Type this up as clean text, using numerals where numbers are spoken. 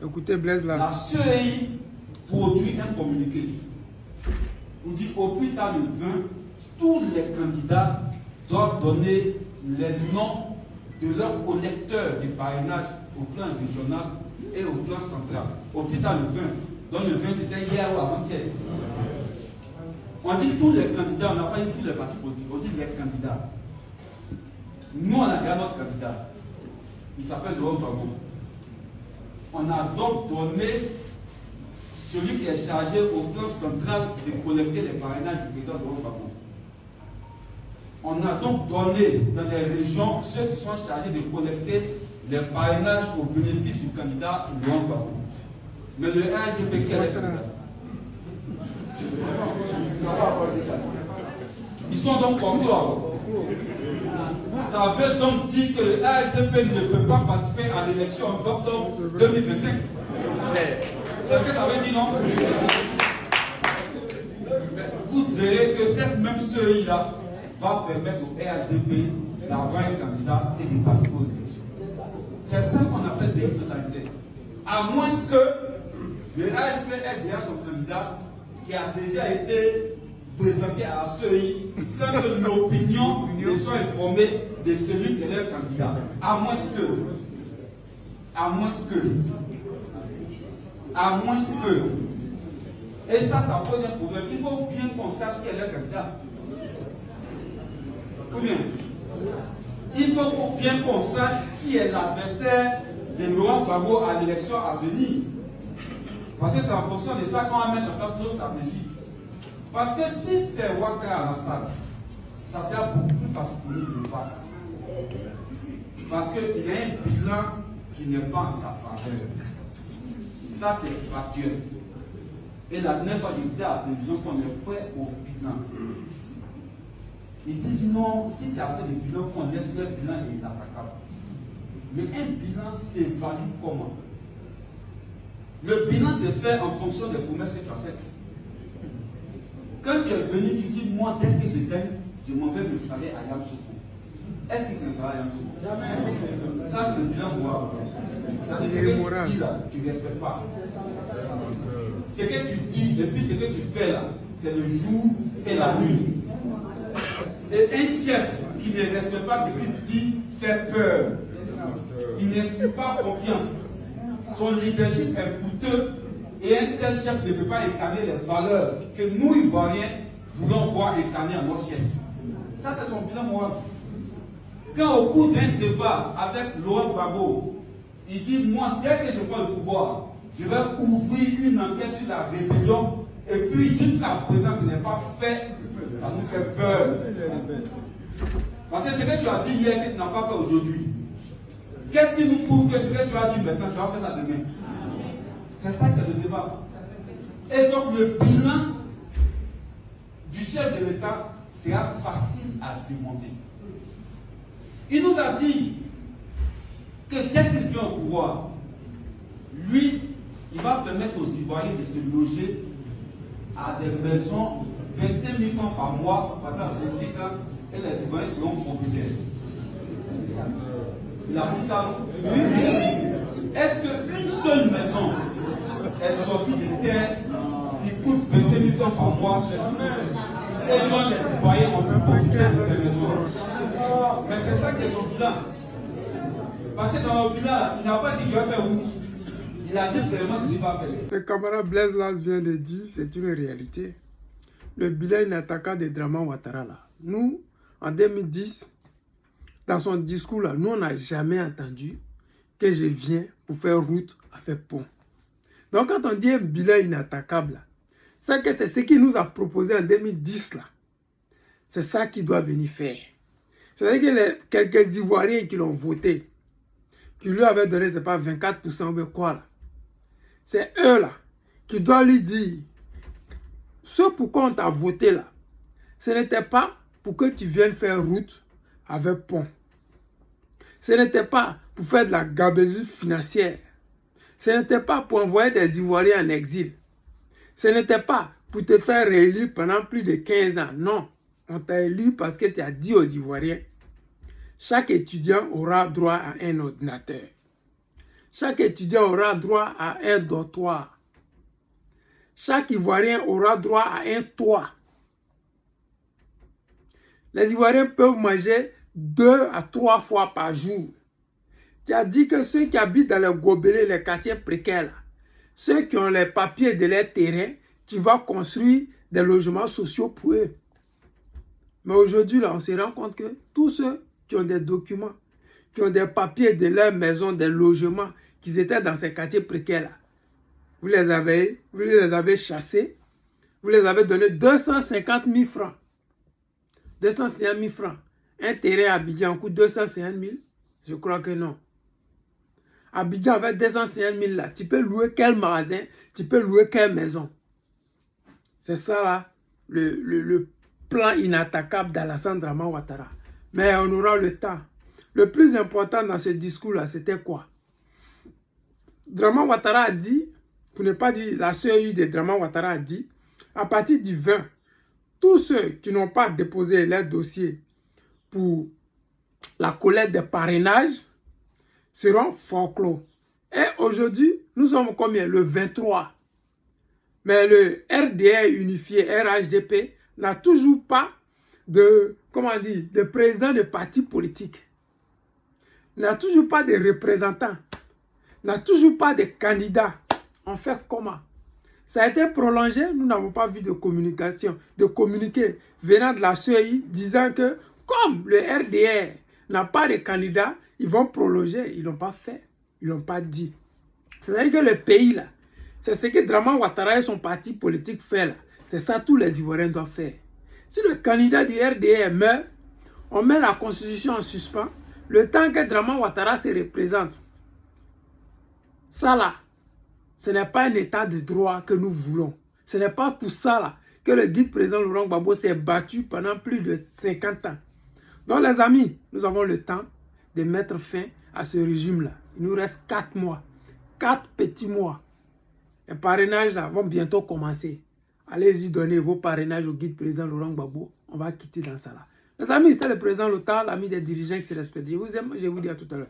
Écoutez Blaise là. La CEI produit un communiqué. On dit au plus tard le 20, tous les candidats doivent donner les noms de leurs collecteurs de parrainage au plan régional et au plan central. Au plus tard le 20. Donc le 20 c'était hier ou avant-hier. On dit tous les candidats, on n'a pas dit tous les partis politiques, on dit les candidats. Nous on a déjà notre candidat. Il s'appelle Laurent Gbagbo. On a donc donné celui qui est chargé au plan central de collecter les parrainages du président Laurent Gbagbo. On a donc donné dans les régions ceux qui sont chargés de collecter les parrainages au bénéfice du candidat Laurent Gbagbo. Mais le RGP qui est le candidat. Ils sont donc folklore. Ça veut donc dire que le RGP ne peut pas participer à l'élection en octobre 2025. C'est ce que ça veut dire, non? Vous verrez que cette même CEI-là va permettre au RHDP d'avoir un candidat et de participer aux élections. C'est ça qu'on appelle des totalités. À moins que le RHDP ait déjà son candidat qui a déjà été présenté à la CEI sans que l'opinion ne soit informée de celui qui est leur candidat. À moins que. Et ça pose un problème. Il faut bien qu'on sache qui est leur candidat. Ou bien, il faut bien qu'on sache qui est l'adversaire de Laurent Gbagbo à l'élection à venir. Parce que c'est en fonction de ça qu'on va mettre en place nos stratégies. Parce que si c'est Ouattara à la salle, ça sera beaucoup plus facile pour nous de le battre. Parce qu'il a un bilan qui n'est pas en sa faveur. Ça, c'est factuel. Et la dernière fois, je disais à la télévision qu'on est prêt au bilan. Ils disent non, si c'est à faire des bilans qu'on laisse, le bilan est inattaquable. Mais un bilan s'évalue comment? Le bilan se fait en fonction des promesses que tu as faites. Quand tu es venu, tu dis, moi, dès que je gagne, je m'en vais m'installer à Yamoussoukro. Est-ce qu'il s'installe à Yamoussoukro? Jamais. Ça, c'est le bilan moral. Ça veut dire ce que tu dis là, tu ne respectes pas. Ce que tu dis, et puis ce que tu fais là, c'est le jour et la nuit. Et un chef qui ne respecte pas ce qu'il dit fait peur. Il n'inspire pas confiance. Son leadership est coûteux et un tel chef ne peut pas incarner les valeurs que nous, Ivoiriens, voulons voir incarner à notre chef. Ça, c'est son bilan moral. Quand au cours d'un débat avec Laurent Gbagbo, il dit, moi, dès que je prends le pouvoir, je vais ouvrir une enquête sur la rébellion et puis jusqu'à présent, ce n'est pas fait. Ça nous fait peur. Parce que ce que tu as dit hier, que tu n'as pas fait aujourd'hui. Qu'est-ce qui nous prouve que ce que tu as dit maintenant, tu vas faire ça demain? C'est ça qui est le débat. Et donc le bilan du chef de l'État sera facile à démonter. Il nous a dit que dès qu'il vient au pouvoir, lui, il va permettre aux Ivoiriens de se loger à des maisons 25 000 francs par mois pendant 25 ans et les Ivoiriens seront propriétaires. Il a dit ça. Est-ce qu'une seule maison est sortie de terre qui coûte 25 000 francs par mois et dont les Ivoiriens ont pu profiter de ces maisons? Mais c'est ça qui est son bilan. Parce que dans le bilan, il n'a pas dit qu'il va faire route. Il a dit vraiment ce qu'il va faire. Le camarade Blaise Las vient de dire, c'est une réalité. Le bilan inattaquable de Draman Ouattara là. Nous, en 2010, dans son discours là, nous on n'a jamais entendu que je viens pour faire route à faire pont. Donc quand on dit un bilan inattaquable, c'est que c'est ce qu'il nous a proposé en 2010 là. C'est ça qu'il doit venir faire. C'est-à-dire que les quelques Ivoiriens qui l'ont voté, qui lui avaient donné, c'est pas 24% ou bien quoi là. C'est eux là qui doivent lui dire ce pourquoi on t'a voté là. Ce n'était pas pour que tu viennes faire route avec pont. Ce n'était pas pour faire de la gabegie financière. Ce n'était pas pour envoyer des Ivoiriens en exil. Ce n'était pas pour te faire réélire pendant plus de 15 ans. Non, on t'a élu parce que tu as dit aux Ivoiriens, chaque étudiant aura droit à un ordinateur. Chaque étudiant aura droit à un dortoir. Chaque Ivoirien aura droit à un toit. Les Ivoiriens peuvent manger 2 à 3 fois par jour. Tu as dit que ceux qui habitent dans les gobelets, les quartiers précaires, là, ceux qui ont les papiers de leur terrain, tu vas construire des logements sociaux pour eux. Mais aujourd'hui, là, on se rend compte que tous ceux qui ont des documents, qui ont des papiers de leur maison, des logements, qui étaient dans ces quartiers précaires-là, vous les avez chassés, vous les avez donné 250 000 francs. 250 000 francs. Un terrain à Abidjan coûte 250 000? Je crois que non. Abidjan avec 250 000 là, tu peux louer quel magasin, tu peux louer quelle maison. C'est ça là, le plan inattaquable d'Alassane Draman Ouattara. Mais on aura le temps. Le plus important dans ce discours-là, c'était quoi? Draman Ouattara a dit, pour ne pas dire la CEI de Draman Ouattara a dit, à partir du 20, tous ceux qui n'ont pas déposé leur dossier pour la collecte des parrainages seront forclos. Et aujourd'hui, nous sommes combien? Le 23. Mais le RDR unifié, RHDP, n'a toujours pas de, de président de parti politique. N'a toujours pas de représentants. N'a toujours pas de candidats. On fait comment? Ça a été prolongé, nous n'avons pas vu de communication, de communiqué venant de la CEI disant que comme le RDR n'a pas de candidat, ils vont prolonger. Ils ne l'ont pas fait, ils ne l'ont pas dit. C'est-à-dire que le pays là, c'est ce que Draman Ouattara et son parti politique fait là. C'est ça tous les Ivoiriens doivent faire. Si le candidat du RDR meurt, on met la constitution en suspens, le temps que Draman Ouattara se représente. Ça là, ce n'est pas un état de droit que nous voulons. Ce n'est pas pour ça là, que le guide président Laurent Gbagbo s'est battu pendant plus de 50 ans. Donc les amis, nous avons le temps de mettre fin à ce régime-là. Il nous reste 4 mois. 4 petits mois. Les parrainages là vont bientôt commencer. Allez-y donner vos parrainages au guide président Laurent Gbagbo. On va quitter dans ça là. Les amis, c'était le président Lothar, l'ami des dirigeants qui se respectent. Je vous aime, je vous dis à tout à l'heure.